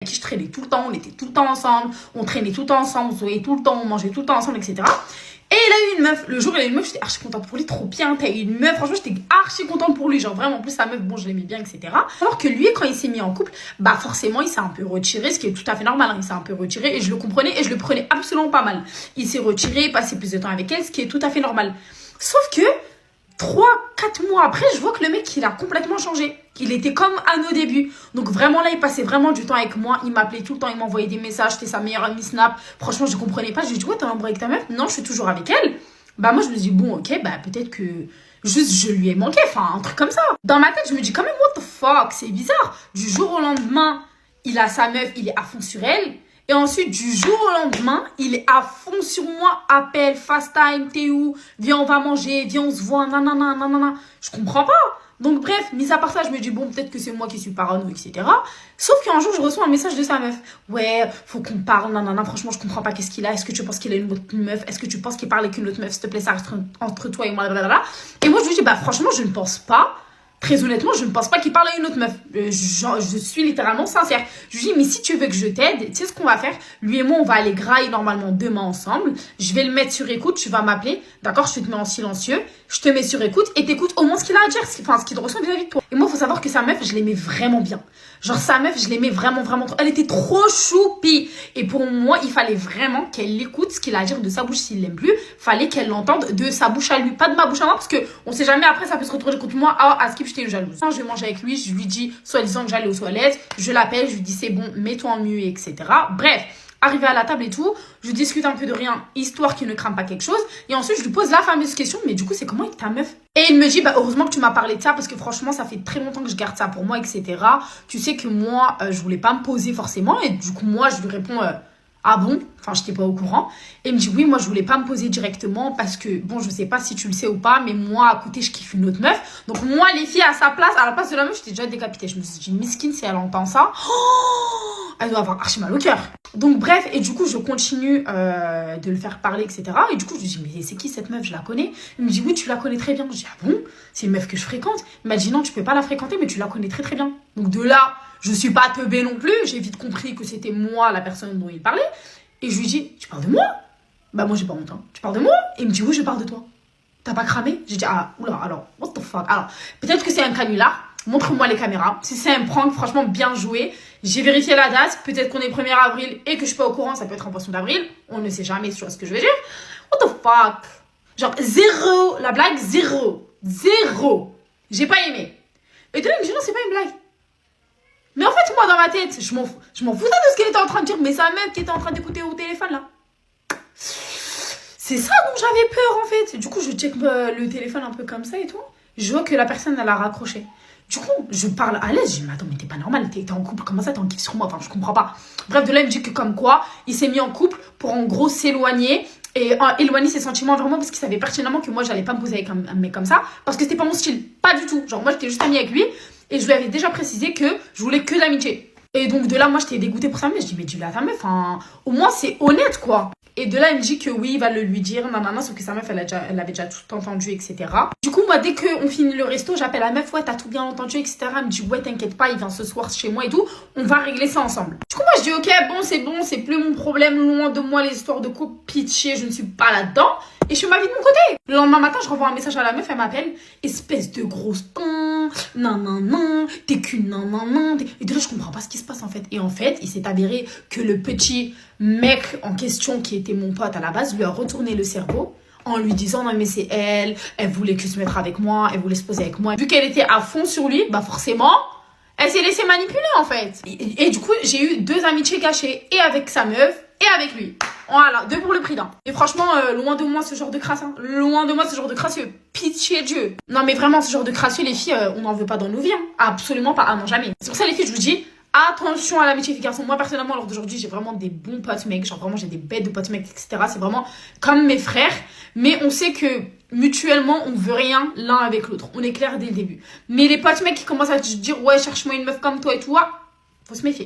Avec qui je traînais tout le temps, on était tout le temps ensemble, on traînait tout le temps ensemble, on se voyait tout le temps, on mangeait tout le temps ensemble, etc. Et il a eu une meuf. Le jour où il a eu une meuf, j'étais archi contente pour lui, trop bien. T'as eu une meuf, franchement, j'étais archi contente pour lui. Genre vraiment, en plus, sa meuf, bon, je l'aimais bien, etc. Alors que lui, quand il s'est mis en couple, bah forcément, il s'est un peu retiré, ce qui est tout à fait normal. Hein. Il s'est un peu retiré et je le comprenais et je le prenais absolument pas mal. Il s'est retiré, passé plus de temps avec elle, ce qui est tout à fait normal. Sauf que 3-4 mois après, je vois que le mec, il a complètement changé. Il était comme à nos débuts. Donc vraiment là, il passait vraiment du temps avec moi. Il m'appelait tout le temps, il m'envoyait des messages. C'était sa meilleure amie Snap. Franchement, je comprenais pas. Je lui ai dit, ouais, t'as un break avec ta meuf? Non, je suis toujours avec elle. Bah moi, je me dis, bon, ok, bah peut-être que juste je lui ai manqué. Enfin, un truc comme ça. Dans ma tête, je me dis quand même, what the fuck? C'est bizarre. Du jour au lendemain, il a sa meuf, il est à fond sur elle. Et ensuite, du jour au lendemain, il est à fond sur moi. Appel, FaceTime, t'es où? Viens, on va manger. Viens, on se voit. Nanana, nanana. Je comprends pas. Donc bref, mis à part ça, je me dis, bon, peut-être que c'est moi qui suis parano, etc. Sauf qu'un jour, je reçois un message de sa meuf. Ouais, faut qu'on parle, nanana, franchement, je comprends pas qu'est-ce qu'il a. Est-ce que tu penses qu'il a une autre meuf? Est-ce que tu penses qu'il parle avec une autre meuf? S'il te plaît, ça reste entre toi et moi, blablabla. Et moi, je lui dis, bah franchement, je ne pense pas. Très honnêtement, je ne pense pas qu'il parle à une autre meuf. Je suis littéralement sincère. Je lui dis, mais si tu veux que je t'aide, tu sais ce qu'on va faire? Lui et moi, on va aller grailler normalement demain ensemble. Je vais le mettre sur écoute, tu vas m'appeler. D'accord? Je te mets en silencieux. Je te mets sur écoute et t'écoutes au moins ce qu'il a à dire. Enfin, ce qu'il ressent vis-à-vis de toi. Et moi, il faut savoir que sa meuf, je l'aimais vraiment bien. Genre, sa meuf, je l'aimais vraiment, vraiment trop. Elle était trop choupie. Et pour moi, il fallait vraiment qu'elle écoute ce qu'il a à dire de sa bouche s'il l'aime plus. Fallait qu'elle l'entende de sa bouche à lui. Pas de ma bouche à moi, parce que on sait jamais après, ça peut se retrouver contre moi. Ah, à Skip, j'étais jalouse. Quand je vais manger avec lui, je lui dis, soi-disant que j'allais aux toilettes. Je l'appelle, je lui dis, c'est bon, mets-toi en muet, etc. Bref. Arrivé à la table et tout, je discute un peu de rien, histoire qu'il ne crame pas quelque chose. Et ensuite, je lui pose la fameuse question, mais du coup, c'est comment avec ta meuf? Et il me dit, bah heureusement que tu m'as parlé de ça, parce que franchement, ça fait très longtemps que je garde ça pour moi, etc. Tu sais que moi, je voulais pas me poser forcément. Et du coup, moi, je lui réponds, ah bon? Enfin, je n'étais pas au courant. Et il me dit, oui, moi, je voulais pas me poser directement, parce que, bon, je sais pas si tu le sais ou pas, mais moi, à côté, je kiffe une autre meuf. Donc, moi, les filles, à sa place, à la place de la meuf, j'étais déjà décapitée. Je me suis dit, miskine, si elle entend ça, oh, elle doit avoir archi mal au cœur. Donc bref, et du coup je continue de le faire parler, etc. Et du coup je lui dis, mais c'est qui cette meuf? Je la connais. Il me dit, oui, tu la connais très bien. Je dis, ah bon? C'est une meuf que je fréquente. Il m'a dit, non, tu peux pas la fréquenter, mais tu la connais très très bien. Donc de là, je suis pas teubée non plus. J'ai vite compris que c'était moi la personne dont il parlait. Et je lui dis, tu parles de moi? Bah moi j'ai pas honte, hein. Tu parles de moi? Et il me dit, oui, je parle de toi. T'as pas cramé? J'ai dit, ah, oula, alors, what the fuck? Alors, peut-être que c'est un canular. Montre-moi les caméras. Si c'est un prank, franchement, bien joué. J'ai vérifié la date. Peut-être qu'on est 1er avril et que je suis pas au courant. Ça peut être un poisson d'avril. On ne sait jamais, tu vois ce que je veux dire. What the fuck? Genre, zéro. La blague, zéro. Zéro. J'ai pas aimé. Et de là, il me dit, non, c'est pas une blague. Mais en fait, moi, dans ma tête, je m'en foutais de ce qu'elle était en train de dire. Mais sa meuf qui était en train d'écouter au téléphone, là. C'est ça dont j'avais peur, en fait. Du coup, je check le téléphone un peu comme ça et tout. Je vois que la personne, elle a raccroché. Du coup, je parle à l'aise. Je dis, mais attends, mais t'es pas normal. T'es en couple. Comment ça, t'es en kiff sur moi? Enfin, je comprends pas. Bref, de là, il me dit que comme quoi, il s'est mis en couple pour en gros s'éloigner. Et éloigner ses sentiments vraiment parce qu'il savait pertinemment que moi, j'allais pas me poser avec un mec comme ça. Parce que c'était pas mon style. Pas du tout. Genre, moi, j'étais juste amie avec lui. Et je lui avais déjà précisé que je voulais que l'amitié. Et donc, de là, moi, j'étais dégoûtée pour sa meuf. Je dis, mais dis-le à ta meuf. Enfin, au moins, c'est honnête, quoi. Et de là, il me dit que oui, il va le lui dire, nanana, sauf que sa meuf, elle avait déjà tout entendu, etc. Du coup, moi, dès qu'on finit le resto, j'appelle la meuf, ouais, t'as tout bien entendu, etc. Elle me dit, ouais, t'inquiète pas, il vient ce soir chez moi et tout, on va régler ça ensemble. Du coup, moi, je dis, ok, bon, c'est plus mon problème, loin de moi, les histoires de couple, pitié, je ne suis pas là-dedans. Et je fais ma vie de mon côté. Le lendemain matin, je renvoie un message à la meuf, elle m'appelle, espèce de grosse con, non, t'es qu'une non. Et de là, je comprends pas ce qui se passe en fait. Et en fait, il s'est avéré que le petit mec en question, qui était mon pote à la base, lui a retourné le cerveau en lui disant, non mais c'est elle voulait que se mettre avec moi, elle voulait se poser avec moi. Vu qu'elle était à fond sur lui, bah forcément, elle s'est laissée manipuler en fait. Et du coup, j'ai eu 2 amitiés gâchées, et avec sa meuf, et avec lui. Voilà, 2 pour le prix d'un. Et franchement, loin de moi ce genre de crasse. Hein. Loin de moi ce genre de crasseux. Pitié Dieu. Non mais vraiment, ce genre de crasseux, les filles, on n'en veut pas dans nos vies. Hein. Absolument pas. Ah non, jamais. C'est pour ça les filles, je vous dis, attention à l'amitié filles garçons. Moi personnellement, lors d'aujourd'hui, j'ai vraiment des bons potes mecs. Genre vraiment, j'ai des bêtes de potes mecs, etc. C'est vraiment comme mes frères. Mais on sait que mutuellement, on veut rien l'un avec l'autre. On est clair dès le début. Mais les potes mecs qui commencent à te dire, ouais, cherche-moi une meuf comme toi et tout, faut se méfier.